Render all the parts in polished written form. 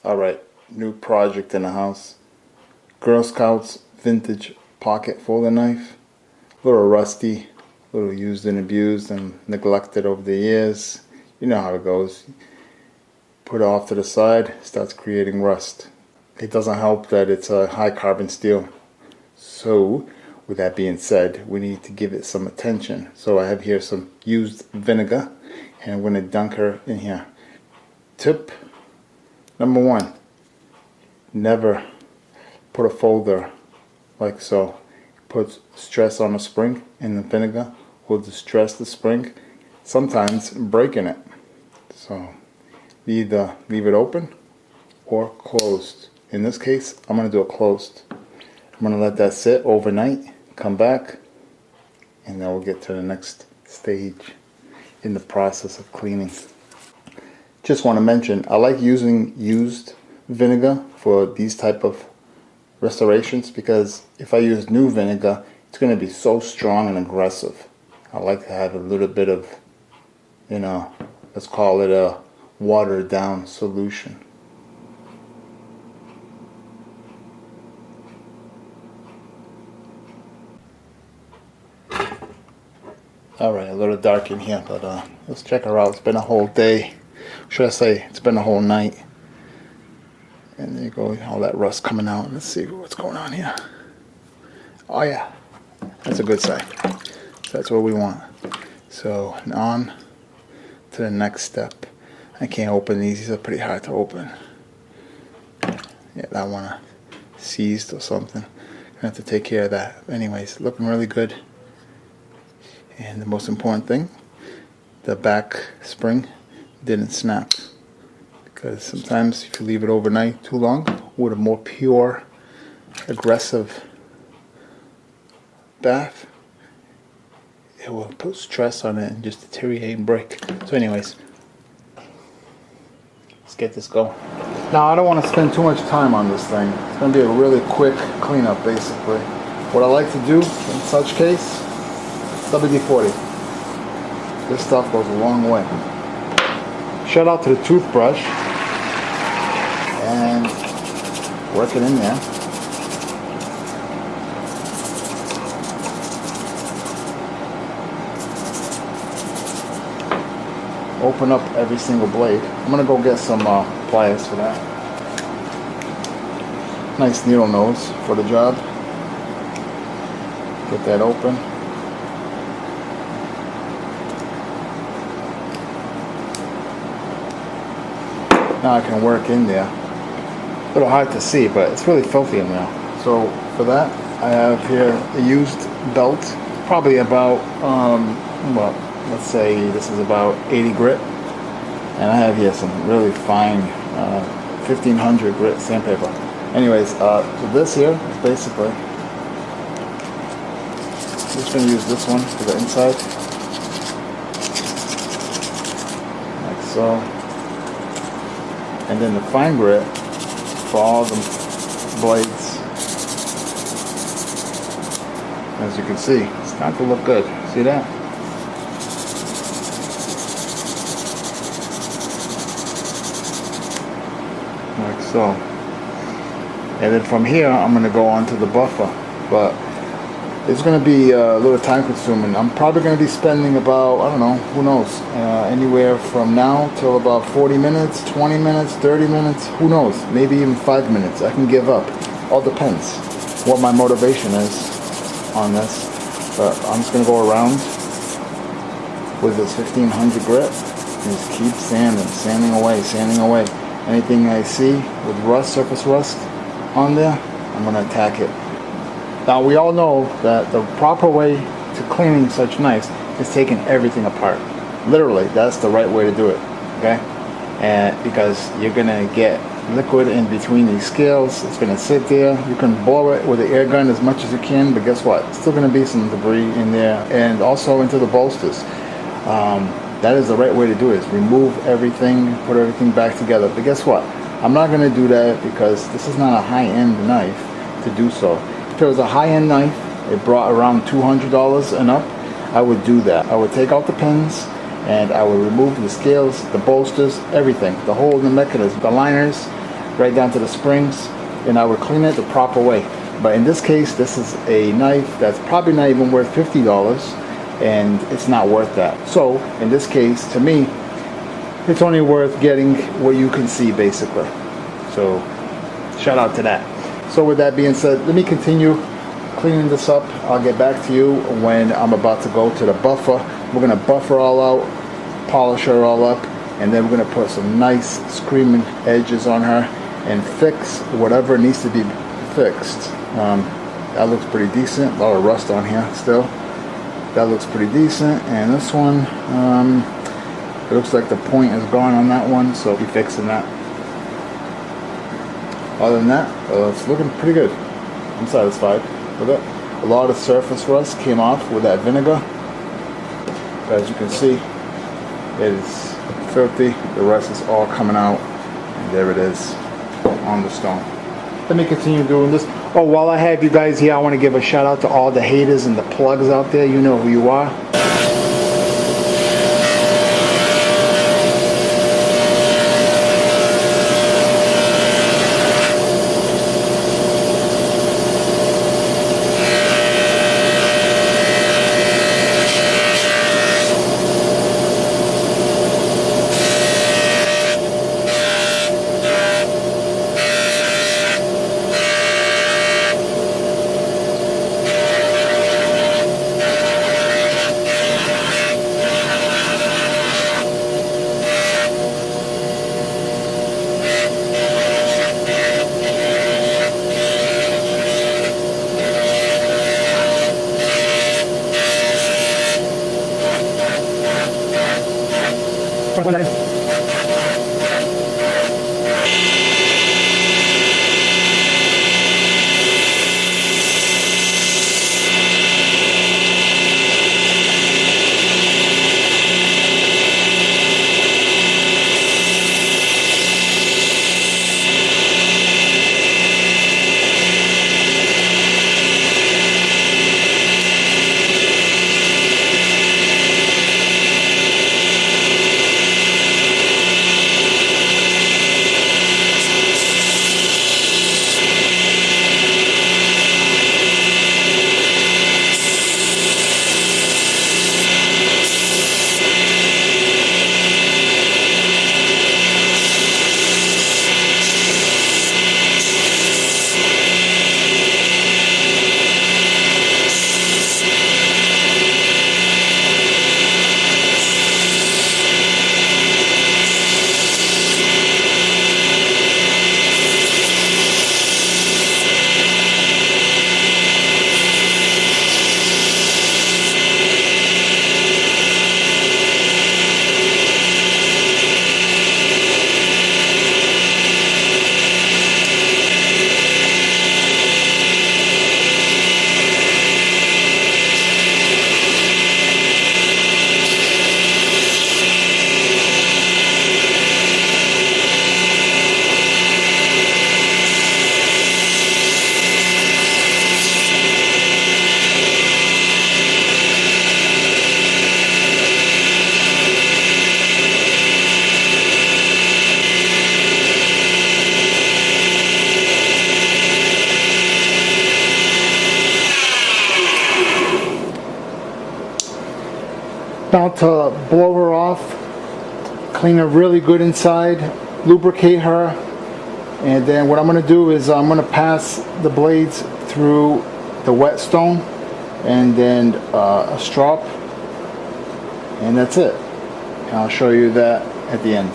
Alright, new project in the house. Girl Scouts vintage pocket folder knife. A little rusty, a little used and abused and neglected over the years. You know how it goes. Put it off to the side, starts creating rust. It doesn't help that it's a high carbon steel. So, with that being said, we need to give it some attention. So I have here some used vinegar and I'm going to dunk her in here. Tip number 1, never put a folder like so. Put stress on the spring and the vinegar will distress the spring, sometimes breaking it. So either leave it open or closed. In this case, I'm going to do it closed. I'm going to let that sit overnight, come back, and then we'll get to the next stage in the process of cleaning. Just want to mention, I like using used vinegar for these type of restorations because if I use new vinegar, it's going to be so strong and aggressive. I like to have a little bit of, let's call it a watered down solution. Alright, a little dark in here, but let's check her out. It's been a whole day. Should I say, it's been a whole night. And there you go, all that rust coming out. Let's see what's going on here. Oh yeah, that's a good sign. So that's what we want. So on to the next step. I can't open these are pretty hard to open. Yeah, that one seized or something. Gonna have to take care of that. Anyways, looking really good. And the most important thing, the back spring didn't snap. Because sometimes if you leave it overnight too long with a more pure, aggressive bath, it will put stress on it and just deteriorate and break. So anyways, let's get this going. Now I don't want to spend too much time on this thing. It's going to be a really quick cleanup basically. What I like to do in such case, WD-40. This stuff goes a long way. Shout out to the toothbrush and work it in there. Open up every single blade. I'm gonna go get some pliers for that. Nice needle nose for the job. Get that open. Now I can work in there. A little hard to see, but it's really filthy in there. So for that, I have here a used belt, probably about, well, let's say this is about 80 grit. And I have here some really fine 1500 grit sandpaper. Anyways, so this here is basically, I'm just going to use this one for the inside. Like so. And then the fine grit for all the blades. As you can see, it's starting to look good. See that? Like so. And then from here, I'm going to go on to the buffer. But it's going to be a little time consuming. I'm probably going to be spending about, I don't know, who knows, anywhere from now till about 40 minutes, 20 minutes, 30 minutes, who knows, maybe even 5 minutes. I can give up. All depends what my motivation is on this. But I'm just going to go around with this 1500 grit and just keep sanding away. Anything I see with rust, surface rust on there, I'm going to attack it. Now we all know that the proper way to cleaning such knives is taking everything apart. Literally, that's the right way to do it, okay? And because you're gonna get liquid in between these scales, it's gonna sit there. You can blow it with an air gun as much as you can, but guess what? It's still gonna be some debris in there, and also into the bolsters. That is the right way to do it, is remove everything, put everything back together. But guess what? I'm not gonna do that because this is not a high-end knife to do so. If it was a high-end knife, it brought around $200 and up, I would do that. I would take out the pins and I would remove the scales, the bolsters, everything, the whole mechanism, the liners, right down to the springs, and I would clean it the proper way. But in this case, this is a knife that's probably not even worth $50, and it's not worth that. So in this case, to me, it's only worth getting what you can see, basically. So shout out to that. So with that being said, let me continue cleaning this up. I'll get back to you when I'm about to go to the buffer. We're gonna buffer all out, polish her all up, and then we're gonna put some nice screaming edges on her and fix whatever needs to be fixed. That looks pretty decent. A lot of rust on here still. That looks pretty decent. And this one, it looks like the point is gone on that one, so I'll be fixing that. Other than that, it's looking pretty good. I'm satisfied with it. A lot of surface rust came off with that vinegar. As you can see, it is filthy. The rest is all coming out, and there it is on the stone. Let me continue doing this. Oh, while I have you guys here, I want to give a shout out to all the haters and the plugs out there. You know who you are. Now to blow her off, clean her really good inside, lubricate her, and then what I'm going to do is I'm going to pass the blades through the whetstone and then a strop, and that's it. And I'll show you that at the end.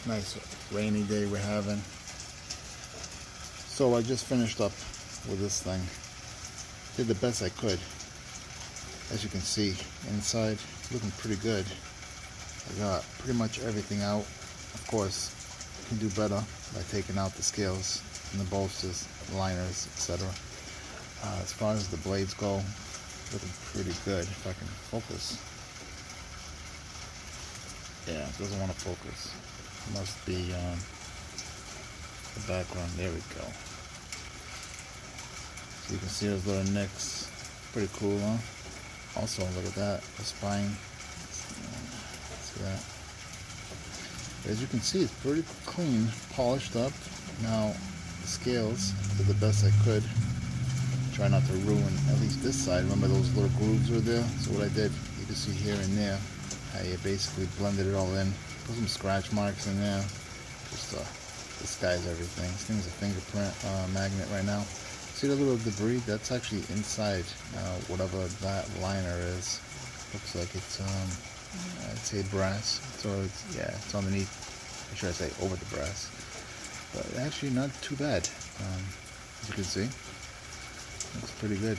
Nice rainy day we're having. So I just finished up with this thing. Did the best I could. As you can see, inside looking pretty good. I got pretty much everything out. Of course, you can do better by taking out the scales and the bolsters, liners, etc. As far as the blades go, looking pretty good. If I can focus. Yeah, it doesn't want to focus. Must be the background. There we go. So you can see those little nicks. Pretty cool, huh? Also, look at that. The spine. See that? As you can see, it's pretty clean, polished up. Now, the scales did the best I could. Try not to ruin at least this side. Remember those little grooves were there? So what I did, you can see here and there, I basically blended it all in. Put some scratch marks in there. Just disguise everything. This thing's a fingerprint magnet right now. See the little debris? That's actually inside whatever that liner is. Looks like it's I'd say brass. So it's, yeah, it's underneath. Or should I say over the brass? But actually not too bad. As you can see, looks pretty good.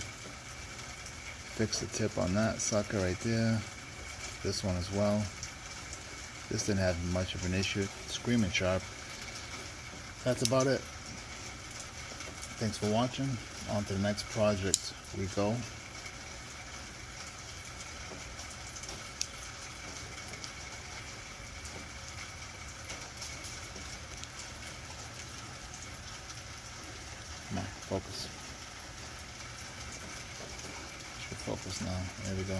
Fix the tip on that sucker right there. This one as well. This didn't have much of an issue. Screaming sharp. That's about it. Thanks for watching. On to the next project we go. Come on, focus. Should focus now. There we go.